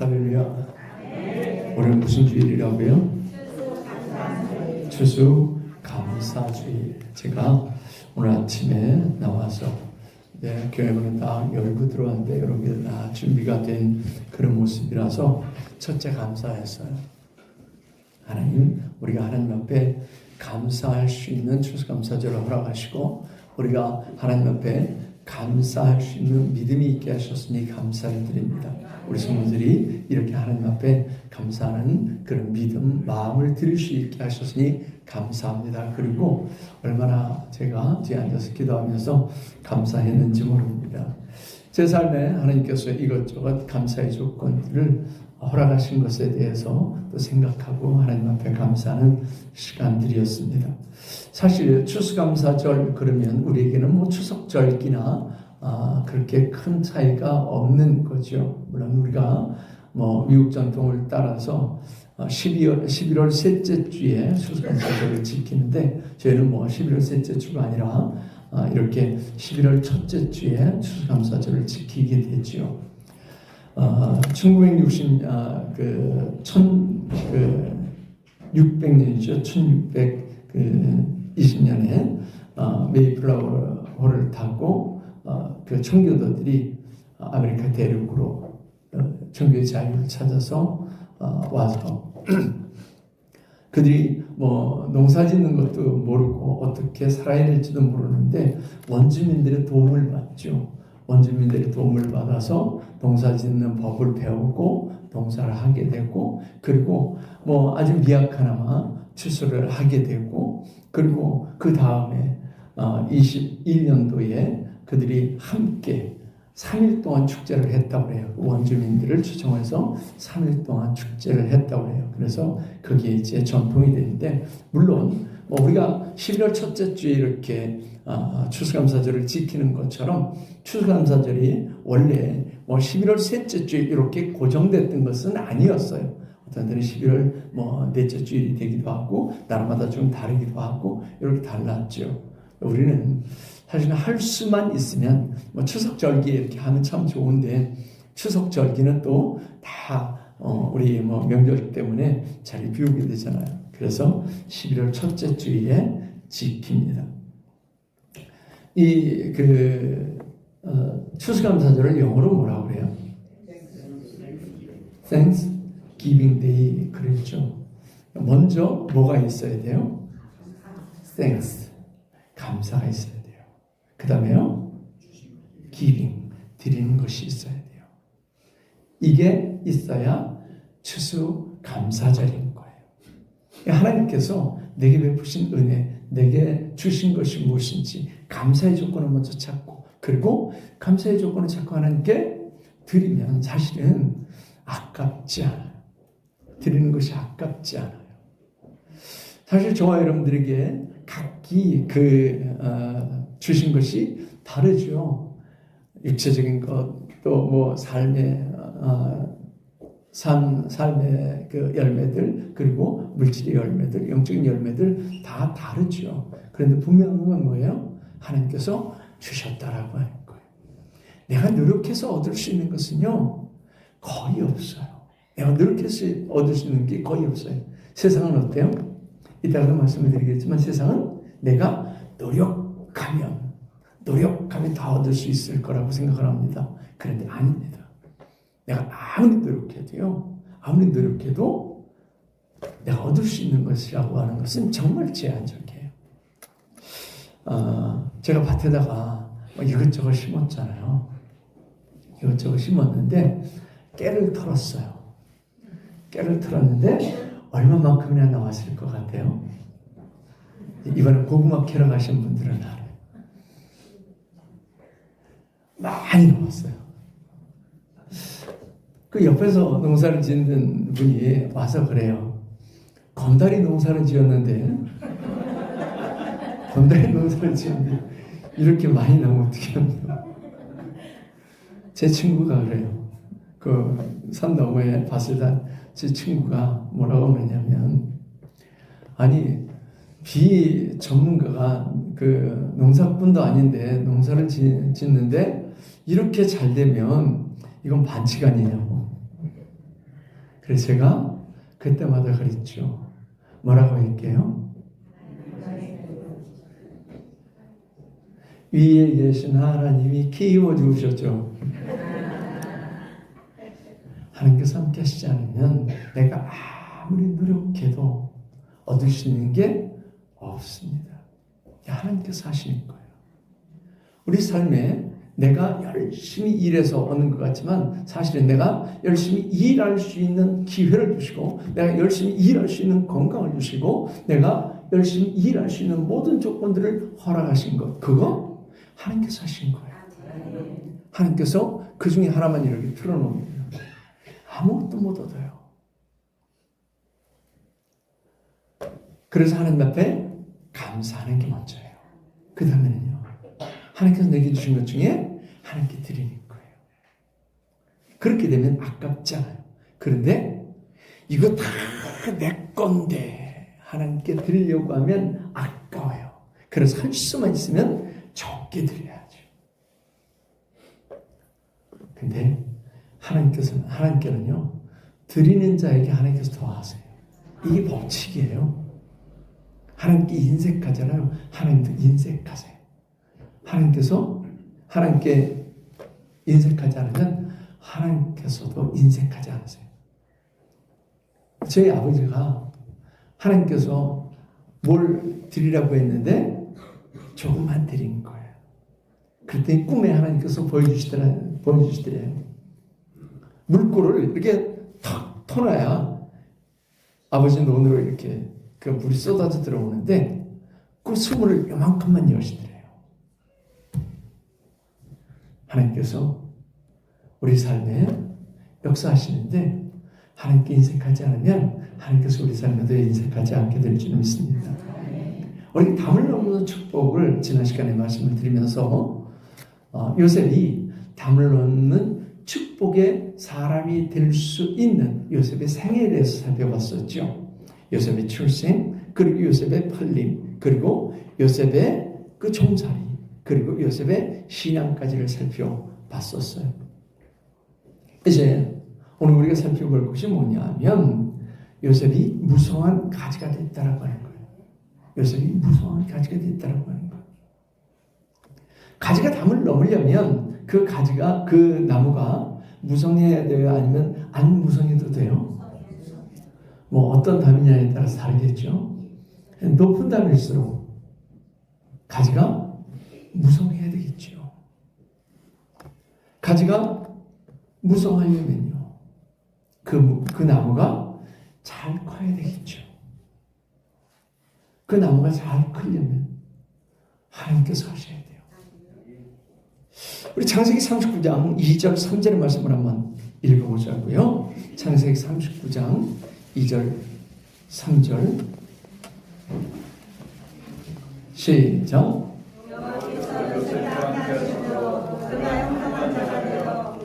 할렐루야. 오늘 무슨 주일이라고요? 추수감사주일. 제가 오늘 아침에 나와서 교회 문을 딱 열고 들어왔는데 여러분들 다 준비가 된 그런 모습이라서 첫째 감사했어요. 하나님, 우리가 하나님 앞에 감사할 수 있는 추수감사절을 허락하시고 우리가 하나님 앞에 감사할 수 있는 믿음이 있게 하셨으니 감사를 드립니다. 우리 성도들이 이렇게 하나님 앞에 감사하는 그런 믿음, 마음을 드릴 수 있게 하셨으니 감사합니다. 그리고 얼마나 제가 뒤에 앉아서 기도하면서 감사했는지 모릅니다. 제 삶에 하나님께서 이것저것 감사의 조건들을 허락하신 것에 대해서 또 생각하고 하나님 앞에 감사하는 시간들이었습니다. 사실 추수감사절 그러면 우리에게는 뭐 추석절기나 그렇게 큰 차이가 없는 거죠. 물론 우리가 뭐 미국 전통을 따라서 11월 셋째 주에 추수감사절을 지키는데 저희는 뭐 11월 셋째 주가 아니라 이렇게 11월 첫째 주에 추수감사절을 지키게 되죠. 1600년이죠. 1620년에 메이플라워를 타고 그 청교도들이 아메리카 대륙으로 청교의 자유를 찾아서 와서 그들이 뭐 농사 짓는 것도 모르고 어떻게 살아야 될지도 모르는데 원주민들의 도움을 받죠. 원주민들의 도움을 받아서 농사 짓는 법을 배우고 농사를 하게 되고 그리고 뭐 아주 미약하나마 추수를 하게 되고 그리고 그 다음에 21년도에 그들이 함께 3일 동안 축제를 했다고 해요. 원주민들을 초청해서 3일 동안 축제를 했다고 해요. 그래서 그게 이제 전통이 되는데 물론 뭐 우리가 11월 첫째 주에 이렇게 추수감사절을 지키는 것처럼 추수감사절이 원래 뭐 11월 셋째 주에 이렇게 고정됐던 것은 아니었어요. 어떤 때는 11월 뭐 넷째 주일이 되기도 하고 나라마다 좀 다르기도 하고 이렇게 달랐죠. 우리는 사실 할 수만 있으면 뭐 추석절기에 이렇게 하면 참 좋은데 추석절기는 또 다 우리 뭐 명절 때문에 자리 비우게 되잖아요. 그래서 11월 첫째 주일에 지킵니다. 이 추수감사절을 영어로 뭐라고 그래요? Thanksgiving Day 그랬죠. 먼저 뭐가 있어야 돼요? Thanks, 감사가 있어야 돼요. 그 다음에요, giving, 드리는 것이 있어야 돼요. 이게 있어야 추수감사절인 거예요. 하나님께서 내게 베푸신 은혜, 내게 주신 것이 무엇인지 감사의 조건을 먼저 찾고 그리고 감사의 조건을 찾고 하나님께 드리면 사실은 아깝지 않아요. 드리는 것이 아깝지 않아요. 사실 저와 여러분들에게 각기 주신 것이 다르죠. 육체적인 것, 또 뭐 삶의 그 열매들, 그리고 물질의 열매들, 영적인 열매들 다 다르죠. 그런데 분명한 건 뭐예요? 하나님께서 주셨다라고 하는 거예요. 내가 노력해서 얻을 수 있는 것은요, 거의 없어요. 내가 노력해서 얻을 수 있는 게 거의 없어요. 세상은 어때요? 이따가도 말씀을 드리겠지만 세상은 내가 노력하면 다 얻을 수 있을 거라고 생각을 합니다. 그런데 아닙니다. 내가 아무리 노력해도 내가 얻을 수 있는 것이라고 하는 것은 정말 제한적이에요. 제가 밭에다가 이것저것 심었잖아요. 이것저것 심었는데 깨를 털었어요. 깨를 털었는데 얼마만큼이나 나왔을 것 같아요? 이번에 고구마 캐러 가신 분들은 알아요. 많이 나왔어요. 그 옆에서 농사를 짓는 분이 와서 그래요. 건달이 농사를 지었는데 이렇게 많이 나오면 어떻게 합니까? 제 친구가 그래요. 그 산 너머에 밭을 단 제 친구가 뭐라고 그러냐면 아니 비 전문가가 그 농사꾼도 아닌데 농사를 짓는데 이렇게 잘 되면 이건 반칙 아니냐고. 그래서 제가 그때마다 그랬죠. 뭐라고 할게요? 위에 계신 하나님이 키워주셨죠. 하나님께서 함께 하시지 않으면 내가 아무리 노력해도 얻을 수 있는 게 없습니다. 하나님께서 하시는 거예요. 우리 삶에 내가 열심히 일해서 얻는 것 같지만 사실은 내가 열심히 일할 수 있는 기회를 주시고 내가 열심히 일할 수 있는 건강을 주시고 내가 열심히 일할 수 있는 모든 조건들을 허락하신 것, 그거 하나님께서 하신 거예요. 하나님께서 그 중에 하나만 이렇게 틀어놓습니다. 아무것도 못 얻어요. 그래서 하나님 앞에 감사하는 게 먼저예요. 그 다음에는요, 하나님께서 내게 주신 것 중에 하나님께 드리는 거예요. 그렇게 되면 아깝지 않아요. 그런데 이거 다 내 건데 하나님께 드리려고 하면 아까워요. 그래서 할 수만 있으면 적게 드려야죠. 근데 하나님께는요, 드리는 자에게 하나님께서 더 하세요. 이게 법칙이에요. 하나님께 인색하잖아요. 하나님도 인색하세요. 하나님께서 하나님께 인색하지 않으면 하나님께서도 인색하지 않으세요. 저희 아버지가 하나님께서 뭘 드리라고 했는데 조금만 드린 거예요. 그랬더니 꿈에 하나님께서 보여주시더래요. 물꼬를 이렇게 탁 터놔야 아버지 논으로 이렇게 그 물이 쏟아져 들어오는데 그 수문을 요만큼만 여시더래요. 하나님께서 우리 삶에 역사하시는데 하나님께 인색하지 않으면 하나님께서 우리 삶에도 인색하지 않게 될 줄 믿습니다. 우리 담을 넘는 축복을 지난 시간에 말씀을 드리면서 요셉이 담을 넘는 축복의 사람이 될 수 있는 요셉의 생애에 대해서 살펴봤었죠. 요셉의 출생, 그리고 요셉의 팔림, 그리고 요셉의 그 종살이, 그리고 요셉의 신앙까지를 살펴봤었어요. 이제 오늘 우리가 살펴볼 것이 뭐냐면 요셉이 무성한 가지가 됐다라고 하는 거예요. 요셉이 무성한 가지가 됐다라고 하는 거예요. 가지가 담을 넘으려면 그 가지가, 그 나무가 무성해야 돼요? 아니면 안 무성해도 돼요? 뭐 어떤 담이냐에 따라서 다르겠죠. 높은 담일수록 가지가 무성해야 되겠죠. 가지가 무성하려면요, 그 나무가 잘 커야 되겠죠. 그 나무가 잘 크려면 하나님께서 하셔야 돼요. 우리 창세기 39장 2절 3절의 말씀을 한번 읽어보자고요. 창세기 39장 2절 3절 시작.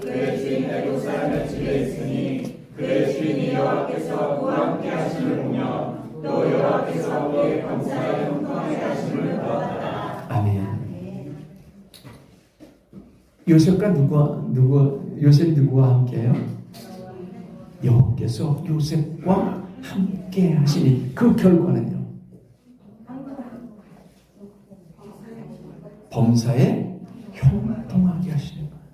그의 주인 애굽사람의 집에 있으니 그의 주인이 여호와께서 그와 함께 하심을 보며 또 여호와께서 그의 범사에 형통하게 하심을 보았다. 아멘. 요셉이 누구와 함께해요? 여호와께서 요셉과 함께 하시니 그 결과는요, 범사에 형통하게 하시는 거예요.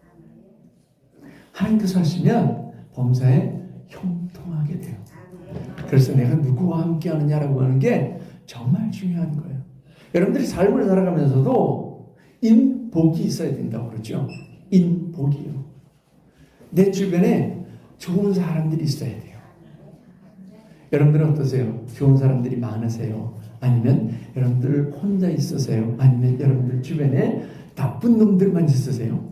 하나님께서 하시면 범사에 형통하게 돼요. 그래서 내가 누구와 함께 하느냐라고 하는 게 정말 중요한 거예요. 여러분들이 삶을 살아가면서도 인복이 있어야 된다고 그러죠. 인복이요. 내 주변에 좋은 사람들이 있어야 돼요. 여러분들은 어떠세요? 좋은 사람들이 많으세요? 아니면 여러분들 혼자 있으세요? 아니면 여러분들 주변에 나쁜 놈들만 있으세요?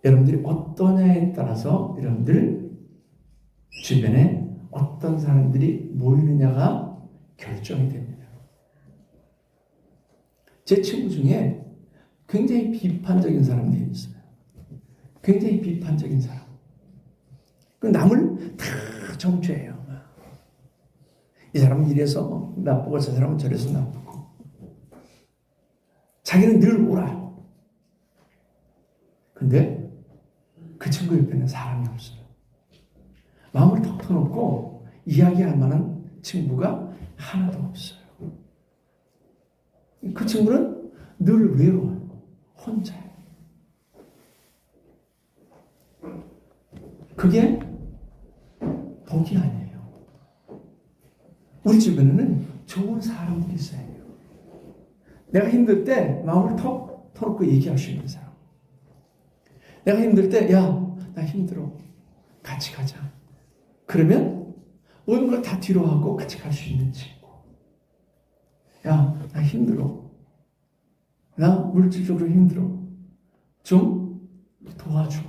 여러분들이 어떠냐에 따라서 여러분들 주변에 어떤 사람들이 모이느냐가 결정이 됩니다. 제 친구 중에 굉장히 비판적인 사람들이 있어요. 굉장히 비판적인 사람. 그 남을 다 정죄해요. 이 사람은 이래서 나쁘고 저 사람은 저래서 나쁘고. 자기는 늘 옳아요. 근데 그 친구 옆에는 사람이 없어요. 마음을 턱 터놓고 이야기할 만한 친구가 하나도 없어요. 그 친구는 늘 외로워요. 혼자예요. 그게 복이 아니에요. 우리 주변에는 좋은 사람들이 있어야 해요. 내가 힘들 때 마음을 턱 터놓고 얘기할 수 있는 사람. 내가 힘들 때, 야, 나 힘들어. 같이 가자. 그러면 모든 걸 다 뒤로 하고 같이 갈 수 있는 친구. 야, 나 힘들어. 나 물질적으로 힘들어. 좀 도와줘.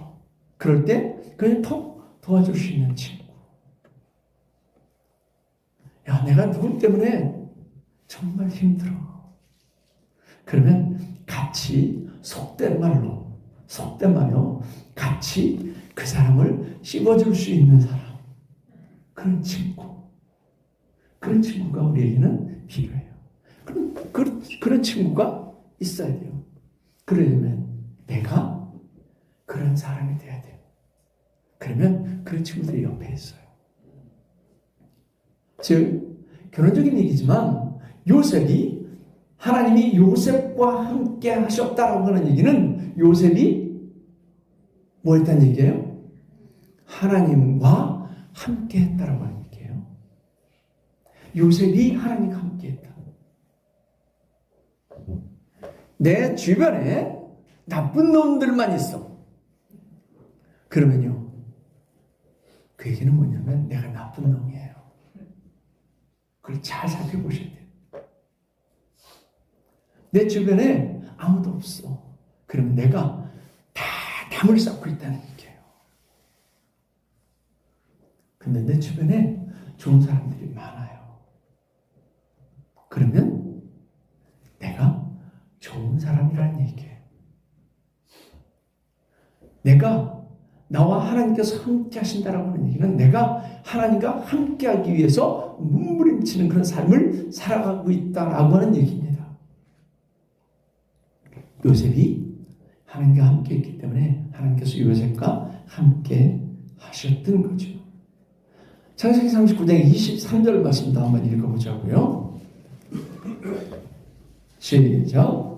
그럴 때 그냥 톡 도와줄 수 있는 친구. 야, 내가 누구 때문에 정말 힘들어. 그러면 같이 속된 말로 같이 그 사람을 씹어줄 수 있는 사람. 그런 친구가 우리에게는 필요해요. 그런 친구가 있어야 돼요. 그러려면 내가 그런 사람이 돼야 돼요. 그러면 그런 친구들이 옆에 있어요. 즉, 결론적인 얘기지만 요셉이 하나님이 요셉과 함께 하셨다라고 하는 얘기는 요셉이 뭐 했다는 얘기예요? 하나님과 함께 했다라고 하는 얘기예요. 요셉이 하나님과 함께 했다. 내 주변에 나쁜 놈들만 있어. 그러면요, 그 얘기는 뭐냐면 내가 나쁜 놈이에요. 그걸 잘 살펴보셔야 돼요. 내 주변에 아무도 없어. 그러면 내가 다 담을 쌓고 있다는 얘기예요. 근데 내 주변에 좋은 사람들이 많아요. 그러면 내가 좋은 사람이라는 얘기예요. 내가 나와 하나님께서 함께 하신다라고 하는 얘기는 내가 하나님과 함께 하기 위해서 몸부림치는 그런 삶을 살아가고 있다라고 하는 얘기입니다. 요셉이 하나님과 함께 했기 때문에 하나님께서 요셉과 함께 하셨던 거죠. 창세기 39장 23절 말씀도 한번 읽어보자고요. 시작.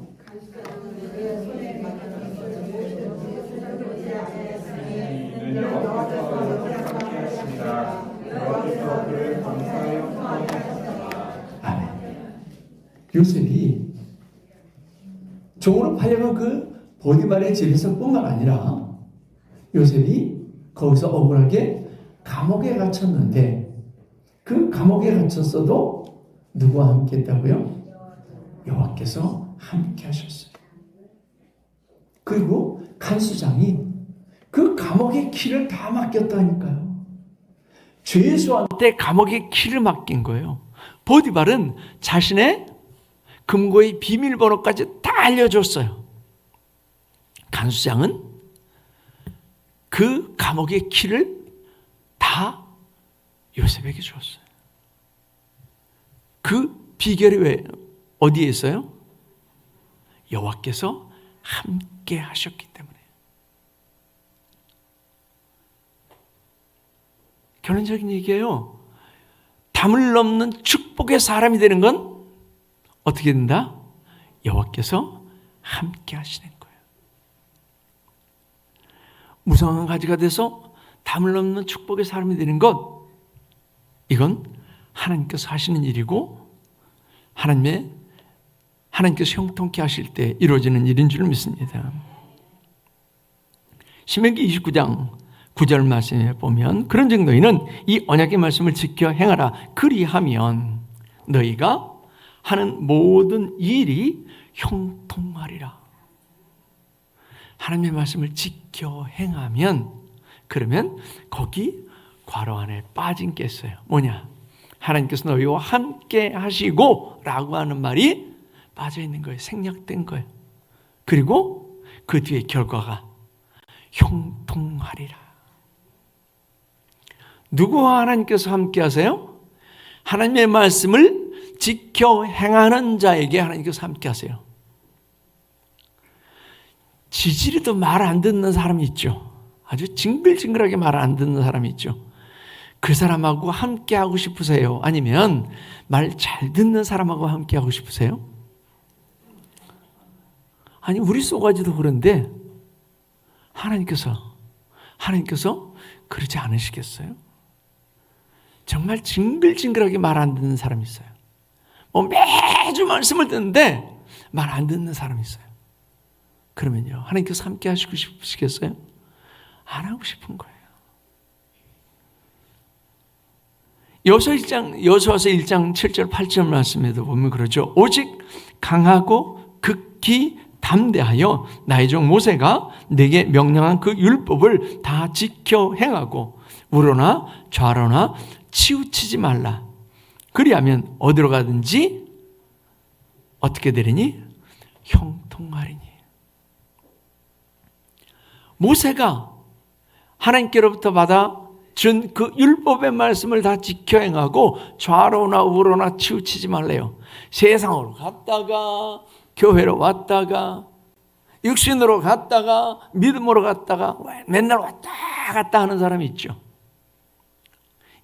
아멘. 요셉이 종으로 팔려간 그 보디발의 집에서뿐만 아니라 요셉이 거기서 억울하게 감옥에 갇혔는데 그 감옥에 갇혔어도 누구와 함께 했다고요? 여호와께서 함께 하셨어요. 그리고 간수장이 그 감옥의 키를 다 맡겼다니까요. 죄수한테 감옥의 키를 맡긴 거예요. 보디발은 자신의 금고의 비밀번호까지 다 알려줬어요. 간수장은 그 감옥의 키를 다 요셉에게 줬어요. 그 비결이 왜 어디에 있어요? 여호와께서 함께 하셨기 때문에. 결론적인 얘기예요. 담을 넘는 축복의 사람이 되는 건 어떻게 된다? 여호와께서 함께 하시는 거예요. 무성한 가지가 돼서 담을 넘는 축복의 사람이 되는 것, 이건 하나님께서 하시는 일이고 하나님께서 형통케 하실 때 이루어지는 일인 줄 믿습니다. 신명기 29장 9절 말씀에 보면 그런즉 너희는 이 언약의 말씀을 지켜 행하라. 그리하면 너희가 하는 모든 일이 형통하리라. 하나님의 말씀을 지켜 행하면, 그러면 거기 괄호 안에 빠진 게 있어요. 뭐냐? 하나님께서 너희와 함께 하시고 라고 하는 말이 빠져 있는 거예요. 생략된 거예요. 그리고 그 뒤에 결과가 형통하리라. 누구와 하나님께서 함께 하세요? 하나님의 말씀을 지켜 행하는 자에게 하나님께서 함께 하세요. 지지리도 말 안 듣는 사람이 있죠. 아주 징글징글하게 말 안 듣는 사람이 있죠. 그 사람하고 함께 하고 싶으세요? 아니면 말 잘 듣는 사람하고 함께 하고 싶으세요? 아니, 우리 쏘가지도 그런데 하나님께서 그러지 않으시겠어요? 정말 징글징글하게 말 안 듣는 사람이 있어요. 매주 말씀을 듣는데 말 안 듣는 사람이 있어요. 그러면요, 하나님께서 함께 하시고 싶으시겠어요? 안 하고 싶은 거예요. 여호수아서 1장 7절 8절 말씀에도 보면 그러죠. 오직 강하고 극히 담대하여 나의 종 모세가 내게 명령한 그 율법을 다 지켜 행하고 우로나 좌로나 치우치지 말라. 그리하면 어디로 가든지 어떻게 되리니? 형통하리니. 모세가 하나님께로부터 받아 준 그 율법의 말씀을 다 지켜 행하고 좌로나 우로나 치우치지 말래요. 세상으로 갔다가 교회로 왔다가 육신으로 갔다가 믿음으로 갔다가 맨날 왔다 갔다 하는 사람이 있죠.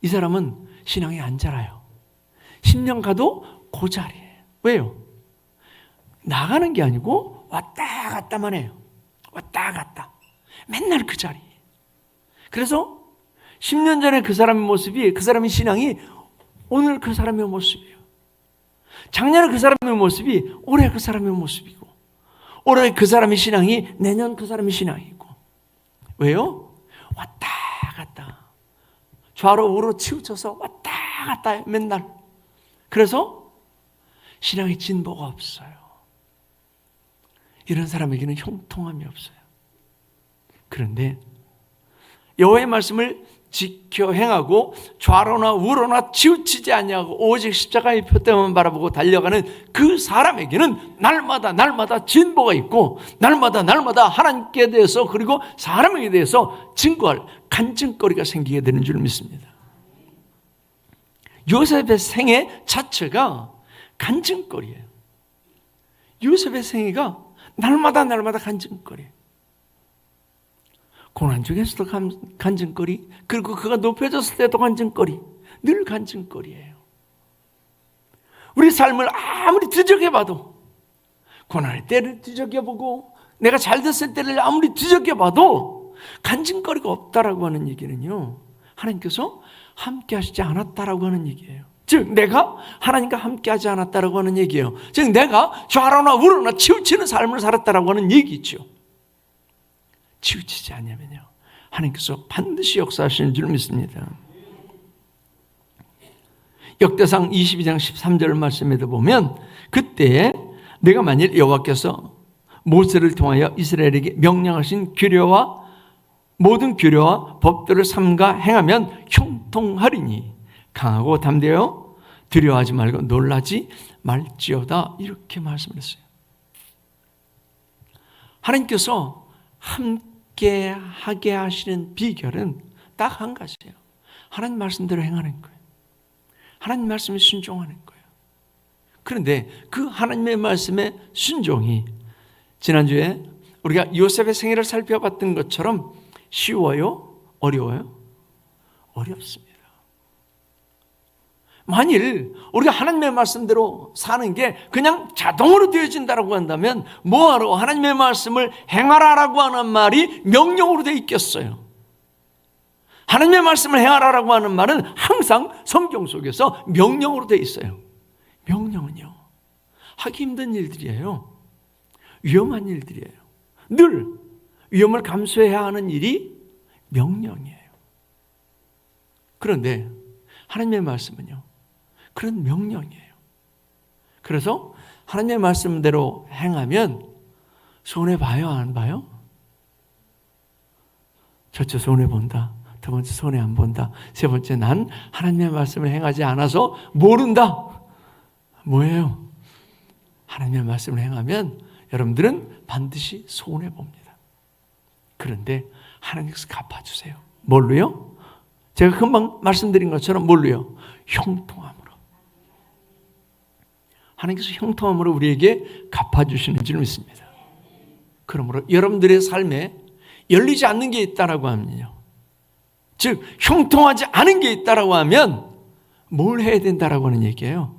이 사람은 신앙이 안 자라요. 10년 가도 그 자리에. 왜요? 나가는 게 아니고 왔다 갔다만 해요. 왔다 갔다. 맨날 그 자리에. 그래서 10년 전에 그 사람의 모습이, 그 사람의 신앙이 오늘 그 사람의 모습이에요. 작년에 그 사람의 모습이 올해 그 사람의 모습이고, 올해 그 사람의 신앙이 내년 그 사람의 신앙이고. 왜요? 왔다 갔다. 좌로 우로 치우쳐서 왔다 갔다 맨날. 그래서 신앙의 진보가 없어요. 이런 사람에게는 형통함이 없어요. 그런데 여호와의 말씀을 지켜 행하고 좌로나 우로나 치우치지 아니하고 오직 십자가의 표대만 바라보고 달려가는 그 사람에게는 날마다 진보가 있고 날마다 하나님께 대해서 그리고 사람에게 대해서 증거할 간증거리가 생기게 되는 줄 믿습니다. 요셉의 생애 자체가 간증거리예요. 요셉의 생애가 날마다 간증거리예요. 고난 중에서도 간증거리, 그리고 그가 높여졌을 때도 간증거리, 늘 간증거리예요. 우리 삶을 아무리 뒤적여봐도, 고난의 때를 뒤적여보고 내가 잘 됐을 때를 아무리 뒤적여봐도 간증거리가 없다라고 하는 얘기는요, 하나님께서 함께 하시지 않았다라고 하는 얘기예요. 즉 내가 하나님과 함께 하지 않았다라고 하는 얘기예요. 즉 내가 좌로나 우로나 치우치는 삶을 살았다라고 하는 얘기죠. 치우치지 않으면요, 하나님께서 반드시 역사하시는 줄 믿습니다. 역대상 22장 13절 말씀에도 보면 그때 내가 만일 여호와께서 모세를 통하여 이스라엘에게 명령하신 규례와 모든 규례와 법들을 삼가 행하면 형통하리니 강하고 담대하여 두려워하지 말고 놀라지 말지어다. 이렇게 말씀을 했어요. 하나님께서 함께 하게 하시는 비결은 딱 한 가지예요. 하나님 말씀대로 행하는 거예요. 하나님 말씀에 순종하는 거예요. 그런데 그 하나님의 말씀에 순종이 지난주에 우리가 요셉의 생애를 살펴봤던 것처럼 쉬워요? 어려워요? 어렵습니다. 만일 우리가 하나님의 말씀대로 사는 게 그냥 자동으로 되어진다고 한다면 뭐하러 하나님의 말씀을 행하라라고 하는 말이 명령으로 되어 있겠어요? 하나님의 말씀을 행하라라고 하는 말은 항상 성경 속에서 명령으로 되어 있어요. 명령은요, 하기 힘든 일들이에요. 위험한 일들이에요. 늘 위험을 감수해야 하는 일이 명령이에요. 그런데 하나님의 말씀은요, 그런 명령이에요. 그래서 하나님의 말씀대로 행하면 손해봐요, 안 봐요? 첫째, 손해본다. 두 번째, 손해 안 본다. 세 번째, 난 하나님의 말씀을 행하지 않아서 모른다. 뭐예요? 하나님의 말씀을 행하면 여러분들은 반드시 손해봅니다. 그런데 하나님께서 갚아주세요. 뭘로요? 제가 금방 말씀드린 것처럼 뭘로요? 형통함으로. 하나님께서 형통함으로 우리에게 갚아주시는 줄 믿습니다. 그러므로 여러분들의 삶에 열리지 않는 게 있다라고 하면요. 즉 형통하지 않은 게 있다라고 하면 뭘 해야 된다라고 하는 얘기예요.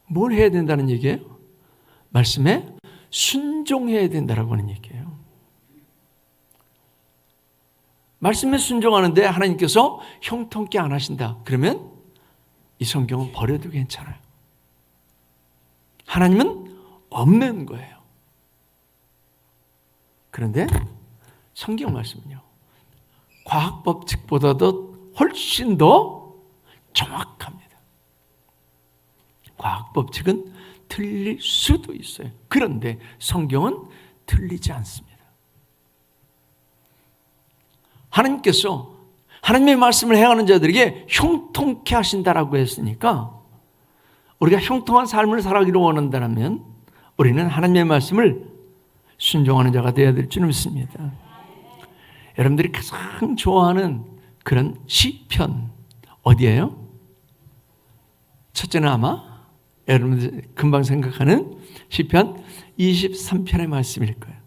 뭘 해야 된다는 얘기예요? 말씀에 순종해야 된다라고 하는 얘기예요. 말씀에 순종하는데 하나님께서 형통케 안 하신다. 그러면 이 성경은 버려도 괜찮아요. 하나님은 없는 거예요. 그런데 성경 말씀은요. 과학 법칙보다도 훨씬 더 정확합니다. 과학 법칙은 틀릴 수도 있어요. 그런데 성경은 틀리지 않습니다. 하나님께서 하나님의 말씀을 행하는 자들에게 형통케 하신다라고 했으니까 우리가 형통한 삶을 살아가기를 원한다면 우리는 하나님의 말씀을 순종하는 자가 되어야 될 줄 믿습니다. 여러분들이 가장 좋아하는 그런 시편 어디예요? 첫째는 아마 여러분들 금방 생각하는 시편 23편의 말씀일 거예요.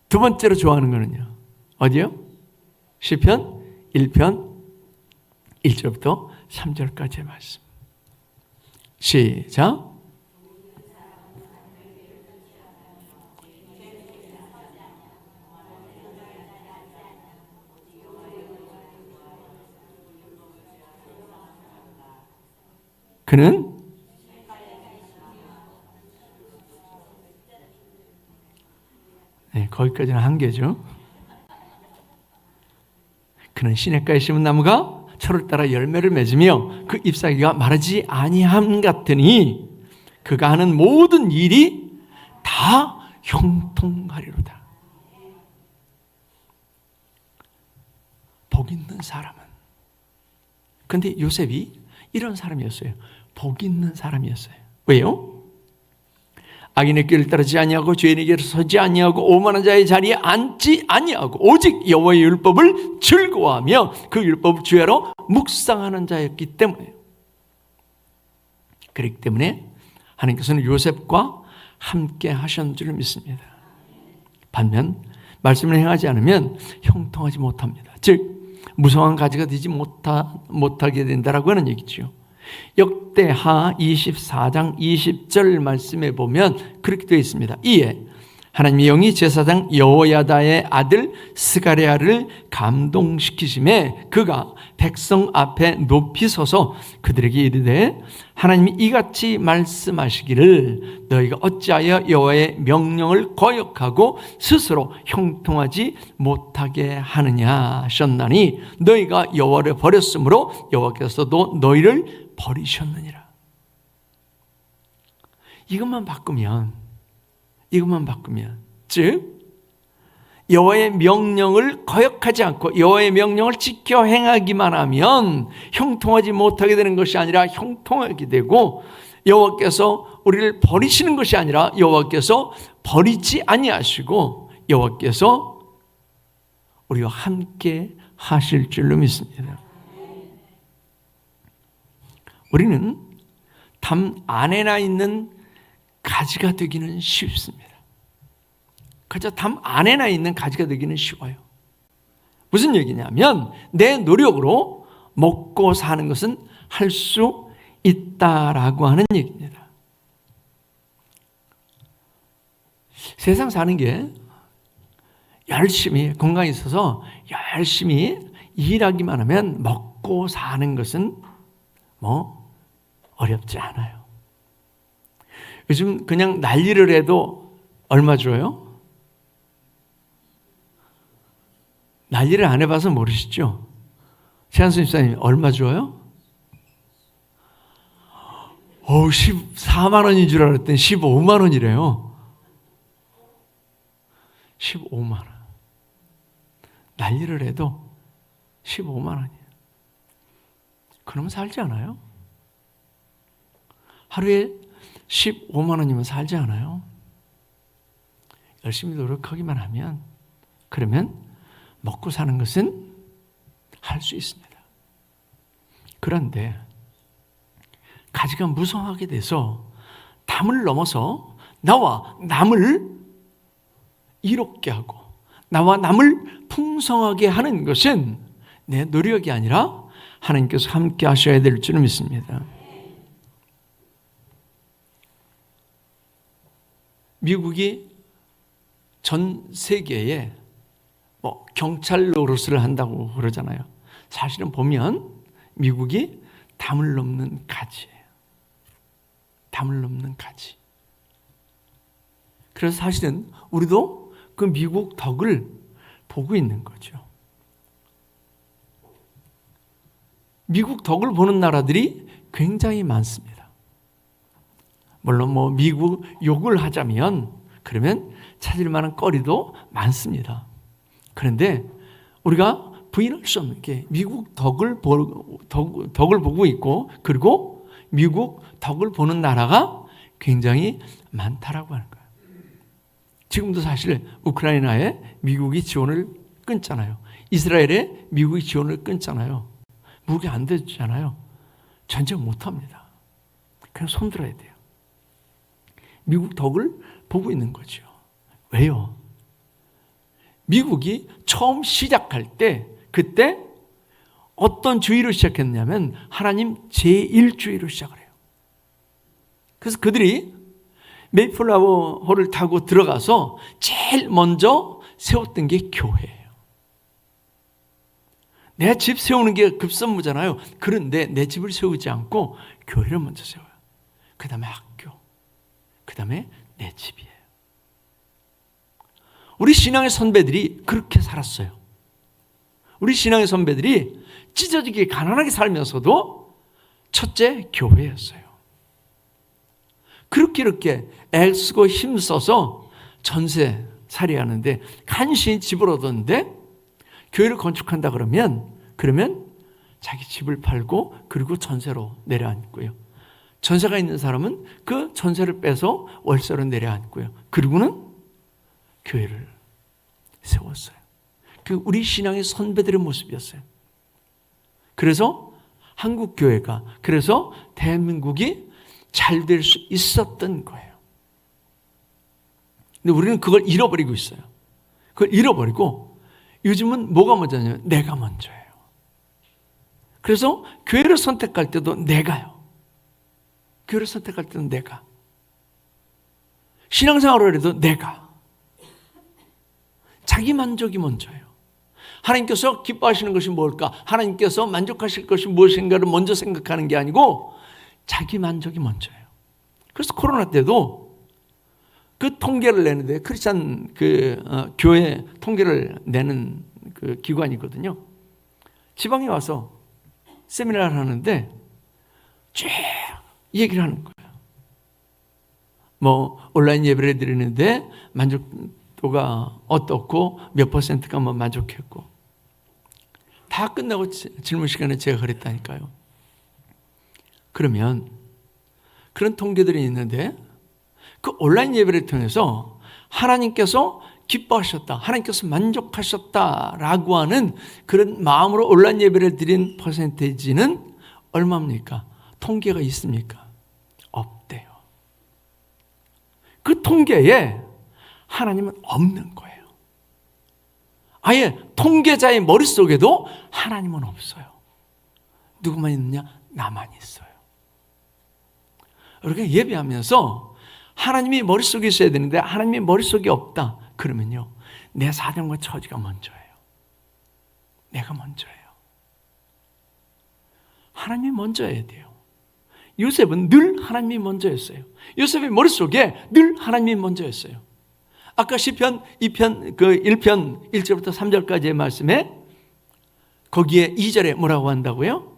두 번째로 좋아하는 거는요. 어디요? 시편 1편 1절부터 3절까지의 말씀. 시작. 그는 거기까지는 한계죠. 그는 시냇가에 심은 나무가 철을 따라 열매를 맺으며 그 잎사귀가 마르지 아니함 같으니 그가 하는 모든 일이 다 형통하리로다. 복 있는 사람은. 그런데 요셉이 이런 사람이었어요. 복 있는 사람이었어요. 왜요? 악인의 길을 따르지 아니하고 죄인의 길을 서지 아니하고 오만한 자의 자리에 앉지 아니하고 오직 여호와의 율법을 즐거워하며 그 율법을 주야로 묵상하는 자였기 때문에. 그렇기 때문에 하나님께서는 요셉과 함께 하셨는 줄 믿습니다. 반면 말씀을 행하지 않으면 형통하지 못합니다. 즉 무성한 가지가 되지 못하게 된다라고 하는 얘기죠. 역대하 24장 20절 말씀에 보면 그렇게 되어 있습니다. 이에 하나님의 영이 제사장 여호야다의 아들 스가랴를 감동시키심에 그가 백성 앞에 높이 서서 그들에게 이르되 하나님이 이같이 말씀하시기를 너희가 어찌하여 여호와의 명령을 거역하고 스스로 형통하지 못하게 하느냐 하셨나니 너희가 여호와를 버렸으므로 여호와께서도 너희를 버리셨느니라. 이것만 바꾸면 즉 여호와의 명령을 거역하지 않고 여호와의 명령을 지켜 행하기만 하면 형통하지 못하게 되는 것이 아니라 형통하게 되고 여호와께서 우리를 버리시는 것이 아니라 여호와께서 버리지 아니하시고 여호와께서 우리와 함께 하실 줄로 믿습니다. 우리는 담 안에나 있는 가지가 되기는 쉽습니다. 그저 담 안에나 있는 가지가 되기는 쉬워요. 무슨 얘기냐면 내 노력으로 먹고 사는 것은 할 수 있다라고 하는 얘기입니다. 세상 사는 게 열심히 건강이 있어서 열심히 일하기만 하면 먹고 사는 것은 어렵지 않아요. 요즘 그냥 난리를 해도 얼마 줘요? 난리를 안 해봐서 모르시죠? 최한수 집사님 얼마 줘요? 14만 원인 줄 알았더니 15만 원이래요. 15만 원. 난리를 해도 15만 원이에요. 그러면 살지 않아요? 하루에 15만 원이면 살지 않아요? 열심히 노력하기만 하면 그러면 먹고 사는 것은 할 수 있습니다. 그런데 가지가 무성하게 돼서 담을 넘어서 나와 남을 이롭게 하고 나와 남을 풍성하게 하는 것은 내 노력이 아니라 하나님께서 함께 하셔야 될 줄 믿습니다. 미국이 전 세계에 경찰 노릇을 한다고 그러잖아요. 사실은 보면 미국이 담을 넘는 가지예요. 담을 넘는 가지. 그래서 사실은 우리도 그 미국 덕을 보고 있는 거죠. 미국 덕을 보는 나라들이 굉장히 많습니다. 물론 미국 욕을 하자면 그러면 찾을 만한 거리도 많습니다. 그런데 우리가 부인할 수 없는 게 미국 덕을 보고 있고 그리고 미국 덕을 보는 나라가 굉장히 많다라고 하는 거예요. 지금도 사실 우크라이나에 미국이 지원을 끊잖아요. 이스라엘에 미국이 지원을 끊잖아요. 무기 안 되잖아요. 전쟁 못합니다. 그냥 손들어야 돼요. 미국 덕을 보고 있는 거죠. 왜요? 미국이 처음 시작할 때 그때 어떤 주의로 시작했냐면 하나님 제1주의로 시작을 해요. 그래서 그들이 메이플라워홀을 타고 들어가서 제일 먼저 세웠던 게 교회예요. 내 집 세우는 게 급선무잖아요. 그런데 내 집을 세우지 않고 교회를 먼저 세워요. 그 다음에 학교, 그 다음에 내 집이에요. 우리 신앙의 선배들이 그렇게 살았어요. 우리 신앙의 선배들이 찢어지게 가난하게 살면서도 첫째 교회였어요. 그렇게 애쓰고 힘써서 전세 살이하는데 간신히 집을 얻었는데 교회를 건축한다 그러면 자기 집을 팔고 그리고 전세로 내려앉고요. 전세가 있는 사람은 그 전세를 빼서 월세로 내려앉고요. 그리고는 교회를 세웠어요. 그 우리 신앙의 선배들의 모습이었어요. 그래서 한국 교회가 그래서 대한민국이 잘 될 수 있었던 거예요. 근데 우리는 그걸 잃어버리고 있어요. 그걸 잃어버리고 요즘은 뭐가 먼저냐면 내가 먼저예요. 그래서 교회를 선택할 때도 내가요. 교회를 선택할 때도 내가. 신앙생활을 해도 내가. 자기 만족이 먼저예요. 하나님께서 기뻐하시는 것이 뭘까? 하나님께서 만족하실 것이 무엇인가를 먼저 생각하는 게 아니고 자기 만족이 먼저예요. 그래서 코로나 때도 그 통계를 내는데 크리스찬 교회 통계를 내는 그 기관이거든요. 지방에 와서 세미나를 하는데 쭉 얘기를 하는 거예요. 온라인 예배를 드리는데 만족도가 어떻고 몇 퍼센트가 만족했고 다 끝나고 질문 시간에 제가 그랬다니까요. 그러면 그런 통계들이 있는데 그 온라인 예배를 통해서 하나님께서 기뻐하셨다, 하나님께서 만족하셨다라고 하는 그런 마음으로 온라인 예배를 드린 퍼센테이지는 얼마입니까? 통계가 있습니까? 없대요. 그 통계에 하나님은 없는 거예요. 아예 통계자의 머릿속에도 하나님은 없어요. 누구만 있느냐? 나만 있어요. 우리가 예배하면서 하나님이 머릿속에 있어야 되는데 하나님이 머릿속에 없다. 그러면요, 내 사정과 처지가 먼저예요. 내가 먼저예요. 하나님이 먼저여야 돼요. 요셉은 늘 하나님이 먼저였어요. 요셉의 머릿속에 늘 하나님이 먼저였어요. 아까 시편 2편 1편 1절부터 3절까지의 말씀에 거기에 2절에 뭐라고 한다고요?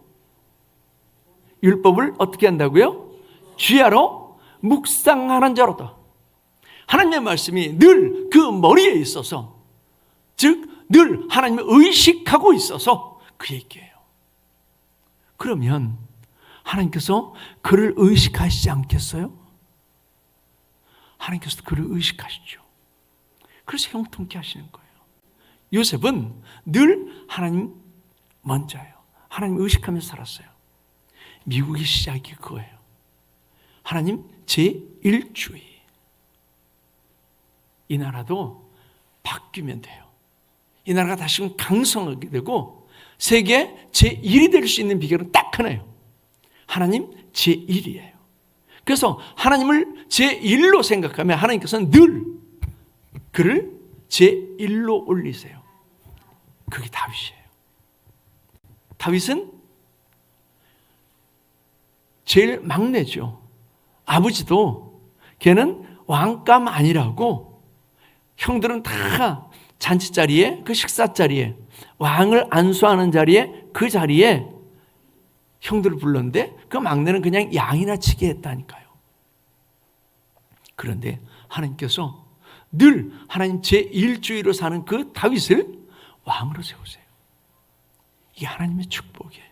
율법을 어떻게 한다고요? 주야로 묵상하는 자로다. 하나님의 말씀이 늘 그 머리에 있어서, 즉 늘 하나님을 의식하고 있어서 그 얘기예요. 그러면 하나님께서 그를 의식하시지 않겠어요? 하나님께서 그를 의식하시죠. 그래서 형통케 하시는 거예요. 요셉은 늘 하나님 먼저예요. 하나님 의식하면서 살았어요. 미국의 시작이 그거예요. 하나님 제1주의. 이 나라도 바뀌면 돼요. 이 나라가 다시금 강성하게 되고 세계 제1이 될 수 있는 비결은 딱 하나예요. 하나님 제1이에요. 그래서 하나님을 제1로 생각하면 하나님께서는 늘 그를 제1로 올리세요. 그게 다윗이에요. 다윗은 제일 막내죠. 아버지도 걔는 왕감 아니라고 형들은 다 잔치 자리에 그 식사 자리에 왕을 안수하는 자리에 그 자리에 형들을 불렀는데 그 막내는 그냥 양이나 치게 했다니까요. 그런데 하나님께서 늘 하나님 제1주의로 사는 그 다윗을 왕으로 세우세요. 이게 하나님의 축복이에요.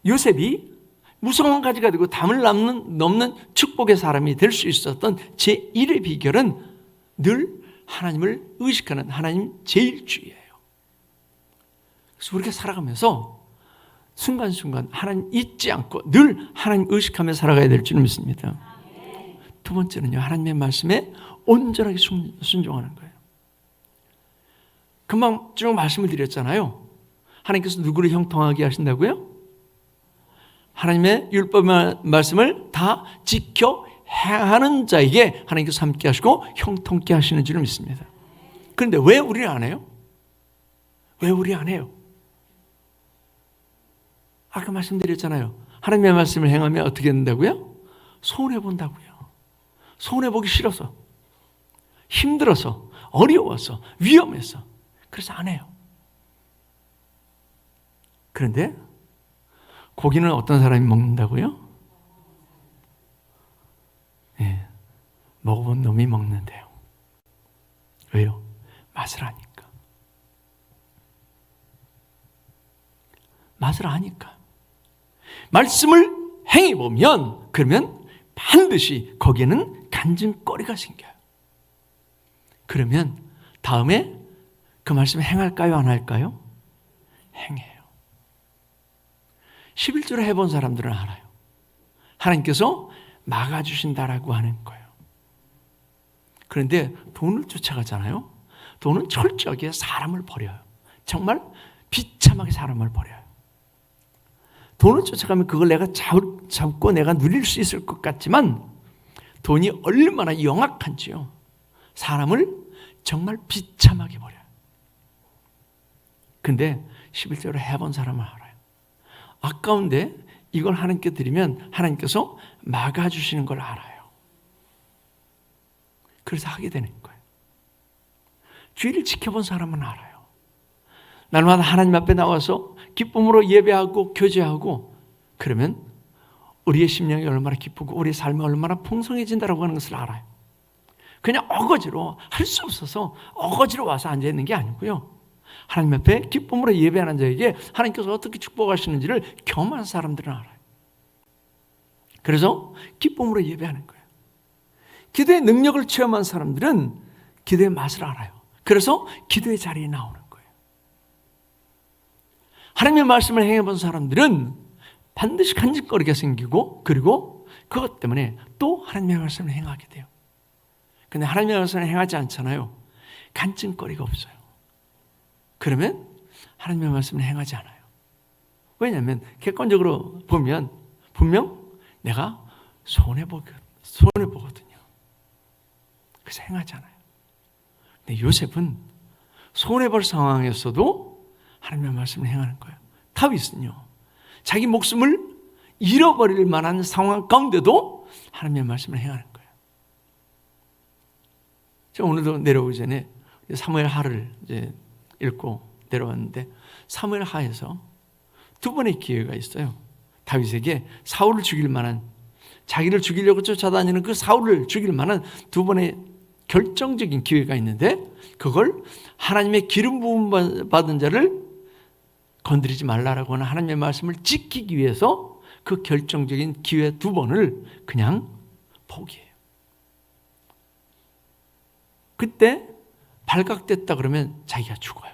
요셉이 무성한 가지가 되고 담을 넘는 축복의 사람이 될 수 있었던 제1의 비결은 늘 하나님을 의식하는 하나님 제1주의예요. 그래서 우리가 살아가면서 순간순간 하나님 잊지 않고 늘 하나님 의식하며 살아가야 될 줄 믿습니다. 두 번째는요, 하나님의 말씀에 온전하게 순종하는 거예요. 금방 쭉 말씀을 드렸잖아요. 하나님께서 누구를 형통하게 하신다고요? 하나님의 율법 말씀을 다 지켜 행하는 자에게 하나님께서 함께 하시고 형통케 하시는 줄 믿습니다. 그런데 왜 우리는 안 해요? 왜 우리 안 해요? 아까 말씀드렸잖아요. 하나님의 말씀을 행하면 어떻게 된다고요? 손해본다고요. 손해보기 싫어서, 힘들어서, 어려워서, 위험해서 그래서 안 해요. 그런데 고기는 어떤 사람이 먹는다고요? 네, 먹어본 놈이 먹는데요. 왜요? 맛을 아니까. 맛을 아니까. 말씀을 행해보면 그러면 반드시 거기에는 간증거리가 생겨요. 그러면 다음에 그 말씀을 행할까요? 안 할까요? 행해요. 11조를 해본 사람들은 알아요. 하나님께서 막아주신다라고 하는 거예요. 그런데 돈을 쫓아가잖아요. 돈은 철저하게 사람을 버려요. 정말 비참하게 사람을 버려요. 돈을 쫓아가면 그걸 내가 잡고 내가 누릴 수 있을 것 같지만 돈이 얼마나 영악한지요. 사람을 정말 비참하게 버려요. 근데 11조를 해본 사람은 알아요. 아까운데 이걸 하나님께 드리면 하나님께서 막아주시는 걸 알아요. 그래서 하게 되는 거예요. 주의를 지켜본 사람은 알아요. 날마다 하나님 앞에 나와서 기쁨으로 예배하고 교제하고 그러면 우리의 심령이 얼마나 기쁘고 우리의 삶이 얼마나 풍성해진다고 하는 것을 알아요. 그냥 어거지로 할 수 없어서 어거지로 와서 앉아있는 게 아니고요. 하나님 앞에 기쁨으로 예배하는 자에게 하나님께서 어떻게 축복하시는지를 경험한 사람들은 알아요. 그래서 기쁨으로 예배하는 거예요. 기도의 능력을 체험한 사람들은 기도의 맛을 알아요. 그래서 기도의 자리에 나오는 거예요. 하나님의 말씀을 행해본 사람들은 반드시 간증거리가 생기고 그리고 그것 때문에 또 하나님의 말씀을 행하게 돼요. 근데 하나님의 말씀을 행하지 않잖아요. 간증거리가 없어요. 그러면 하나님의 말씀을 행하지 않아요. 왜냐하면 객관적으로 보면 분명 내가 손해보거든요. 그래서 행하지 않아요. 근데 요셉은 손해볼 상황에서도 하나님의 말씀을 행하는 거예요. 다윗은요. 자기 목숨을 잃어버릴 만한 상황 가운데도 하나님의 말씀을 행하는 거예요. 제가 오늘도 내려오기 전에 사무엘 하를 이제 읽고 내려왔는데 사무엘 하에서 두 번의 기회가 있어요. 다윗에게 사울을 죽일 만한 자기를 죽이려고 쫓아다니는 그 사울을 죽일 만한 두 번의 결정적인 기회가 있는데 그걸 하나님의 기름 부음 받은 자를 건드리지 말라라고 하는 하나님의 말씀을 지키기 위해서 그 결정적인 기회 두 번을 그냥 포기해요. 그때 발각됐다 그러면 자기가 죽어요.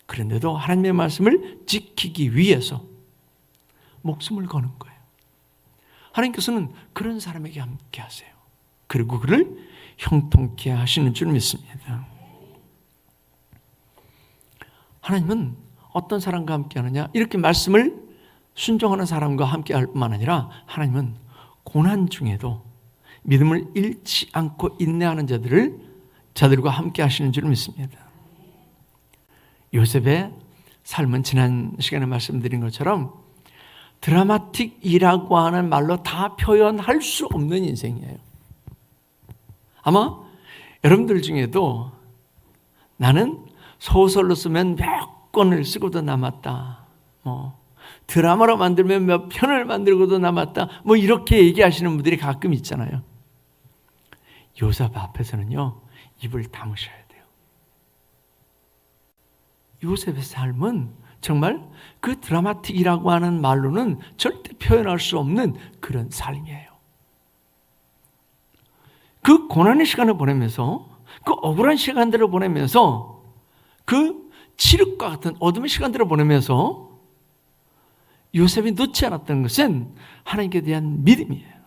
그런데도 하나님의 말씀을 지키기 위해서 목숨을 거는 거예요. 하나님께서는 그런 사람에게 함께 하세요. 그리고 그를 형통케 하시는 줄 믿습니다. 하나님은 어떤 사람과 함께 하느냐? 이렇게 말씀을 순종하는 사람과 함께 할 뿐만 아니라 하나님은 고난 중에도 믿음을 잃지 않고 인내하는 자들과 함께 하시는 줄 믿습니다. 요셉의 삶은 지난 시간에 말씀드린 것처럼 드라마틱이라고 하는 말로 다 표현할 수 없는 인생이에요. 아마 여러분들 중에도 나는 소설로 쓰면 몇 권을 쓰고도 남았다. 드라마로 만들면 몇 편을 만들고도 남았다. 이렇게 얘기하시는 분들이 가끔 있잖아요. 요셉 앞에서는요, 입을 다무셔야 돼요. 요셉의 삶은 정말 그 드라마틱이라고 하는 말로는 절대 표현할 수 없는 그런 삶이에요. 그 고난의 시간을 보내면서, 그 억울한 시간들을 보내면서, 그 칠흑과 같은 어둠의 시간들을 보내면서 요셉이 놓지 않았던 것은 하나님께 대한 믿음이에요.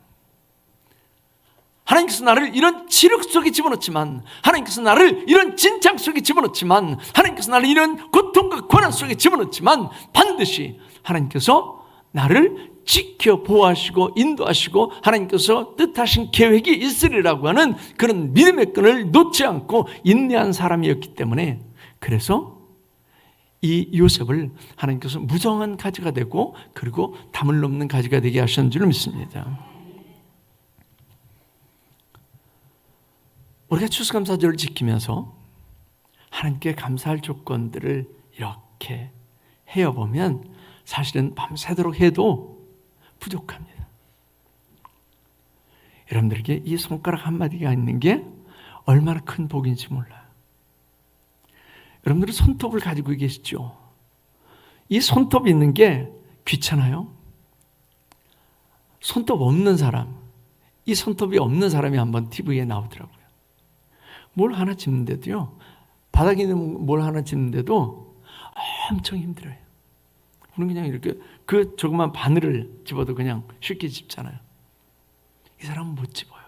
하나님께서 나를 이런 칠흑 속에 집어넣지만, 하나님께서 나를 이런 진창 속에 집어넣지만, 하나님께서 나를 이런 고통과 고난 속에 집어넣지만 반드시 하나님께서 나를 지켜 보호하시고 인도하시고 하나님께서 뜻하신 계획이 있으리라고 하는 그런 믿음의 끈을 놓지 않고 인내한 사람이었기 때문에, 그래서 이 요셉을 하나님께서 무정한 가지가 되고 그리고 담을 넘는 가지가 되게 하셨는 줄 믿습니다. 우리가 추수감사절을 지키면서 하나님께 감사할 조건들을 이렇게 헤어보면 사실은 밤새도록 해도 부족합니다. 여러분들에게 이 손가락 한마디가 있는 게 얼마나 큰 복인지 몰라요. 여러분들은 손톱을 가지고 계시죠? 이 손톱이 있는 게 귀찮아요? 손톱 없는 사람, 이 손톱이 없는 사람이 한번 TV에 나오더라고요. 뭘 하나 짚는데도요, 바닥에 있는 뭘 하나 짚는데도 엄청 힘들어요. 우리는 그냥 이렇게 그 조그만 바늘을 집어도 그냥 쉽게 짚잖아요. 이 사람은 못 집어요.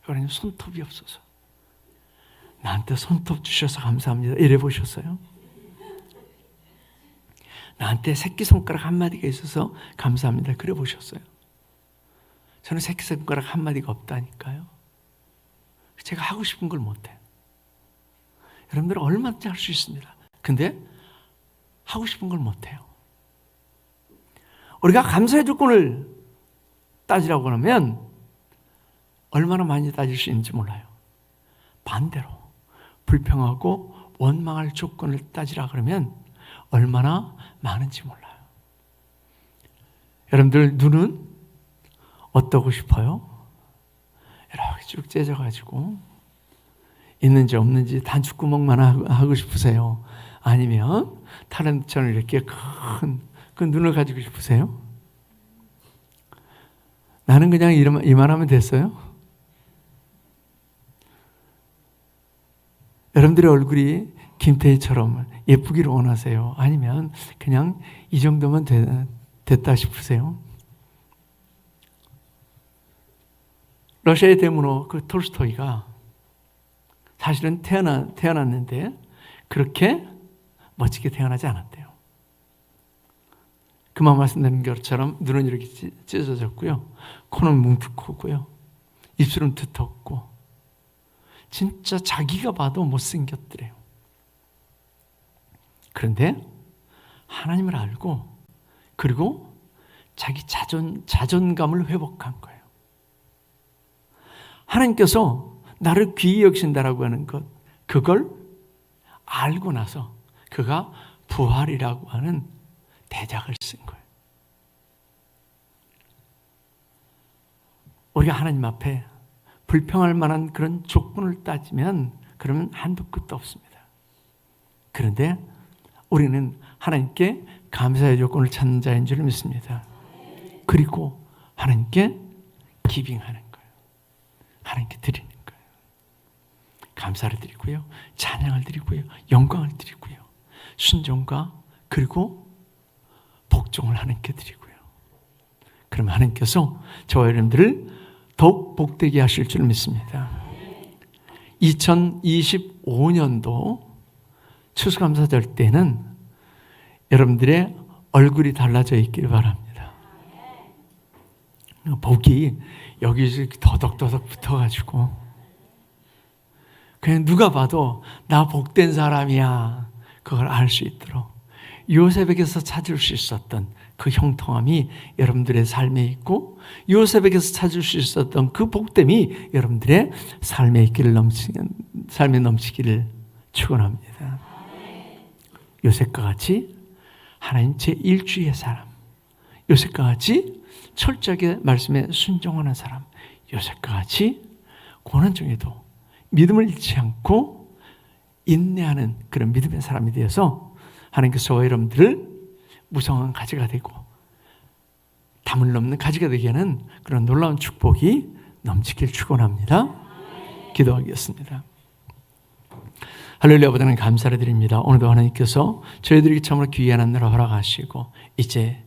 그러니 손톱이 없어서. 나한테 손톱 주셔서 감사합니다. 이래 보셨어요? 나한테 새끼손가락 한마디가 있어서 감사합니다. 그래 보셨어요? 저는 새끼손가락 한마디가 없다니까요. 제가 하고 싶은 걸 못해요. 여러분들은 얼마든지 할 수 있습니다. 근데 하고 싶은 걸 못해요. 우리가 감사의 조건을 따지라고 하면 얼마나 많이 따질 수 있는지 몰라요. 반대로 불평하고 원망할 조건을 따지라 그러면 얼마나 많은지 몰라요. 여러분들 눈은 어떠고 싶어요? 이렇게 쭉 째져가지고 있는지 없는지 단추구멍만 하고 싶으세요? 아니면 타란처럼 이렇게 큰 그 눈을 가지고 싶으세요? 나는 그냥 이만하면 됐어요? 여러분들의 얼굴이 김태희처럼 예쁘기를 원하세요? 아니면 그냥 이 정도면 됐다 싶으세요? 러시아의 대문호 그 톨스토이가 사실은 태어났는데 그렇게 멋지게 태어나지 않았대요. 그만 말씀드린 것처럼 눈은 이렇게 찢어졌고요. 코는 뭉툭하고요. 입술은 두텁고 진짜 자기가 봐도 못생겼더래요. 그런데 하나님을 알고 그리고 자기 자존감을 회복한 거예요. 하나님께서 나를 귀히 여기신다라고 하는 것, 그걸 알고 나서 그가 부활이라고 하는 대작을 쓴 거예요. 우리가 하나님 앞에 불평할 만한 그런 조건을 따지면 그러면 한도 끝도 없습니다. 그런데 우리는 하나님께 감사의 조건을 찾는 자인 줄 믿습니다. 그리고 하나님께 기빙하는 거예요. 하나님께 드리는 거예요. 감사를 드리고요. 찬양을 드리고요. 영광을 드리고요. 순종과 그리고 복종을 하나님께 드리고요. 그럼 하나님께서 저와 여러분들을 더욱 복되게 하실 줄 믿습니다. 2025년도 추수감사절 때는 여러분들의 얼굴이 달라져 있길 바랍니다. 복이 여기 더덕더덕 붙어가지고 그냥 누가 봐도 나 복된 사람이야 그걸 알 수 있도록 요셉에게서 찾을 수 있었던 그 형통함이 여러분들의 삶에 있고 요셉에게서 찾을 수 있었던 그 복됨이 여러분들의 삶에 넘치기를 축원합니다. 요셉과 같이 하나님 제1주의 사람, 요셉과 같이 철저하게 말씀에 순종하는 사람, 요셉과 같이 고난 중에도 믿음을 잃지 않고 인내하는 그런 믿음의 사람이 되어서 하나님께서 여러분들을 무성한 가지가 되고 담을 넘는 가지가 되게 하는 그런 놀라운 축복이 넘치길 축원합니다. 기도하겠습니다. 할렐루야 보다는 감사를 드립니다. 오늘도 하나님께서 저희들에게 참으로 귀한 하늘을 허락하시고 이제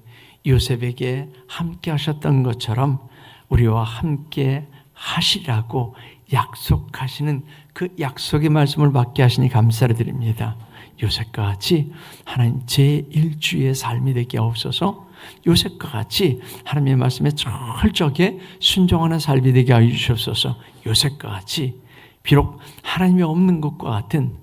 요셉에게 함께 하셨던 것처럼 우리와 함께 하시라고 약속하시는 그 약속의 말씀을 받게 하시니 감사를 드립니다. 요셉과 같이 하나님 제1주의 삶이 되게 하옵소서. 요셉과 같이 하나님의 말씀에 철저하게 순종하는 삶이 되게 하여 주시옵소서. 요셉과 같이 비록 하나님이 없는 것과 같은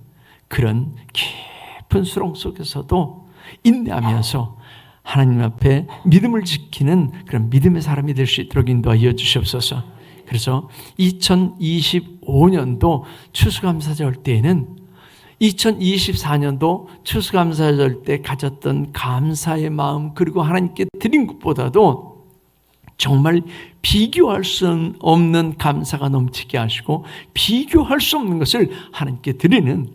그런 깊은 수렁 속에서도 인내하면서 하나님 앞에 믿음을 지키는 그런 믿음의 사람이 될 수 있도록 인도하여 주시옵소서. 그래서 2025년도 추수감사절 때에는 2024년도 추수감사절 때 가졌던 감사의 마음 그리고 하나님께 드린 것보다도 정말 비교할 수 없는 감사가 넘치게 하시고 비교할 수 없는 것을 하나님께 드리는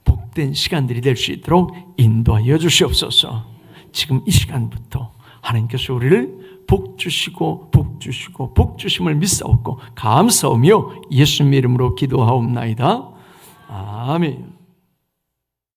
복된 시간들이 될 수 있도록 인도하여 주시옵소서. 지금 이 시간부터 하나님께서 우리를 복 주시고 복 주시고 복 주심을 믿사옵고 감사하며 예수님의 이름으로 기도하옵나이다. 아멘.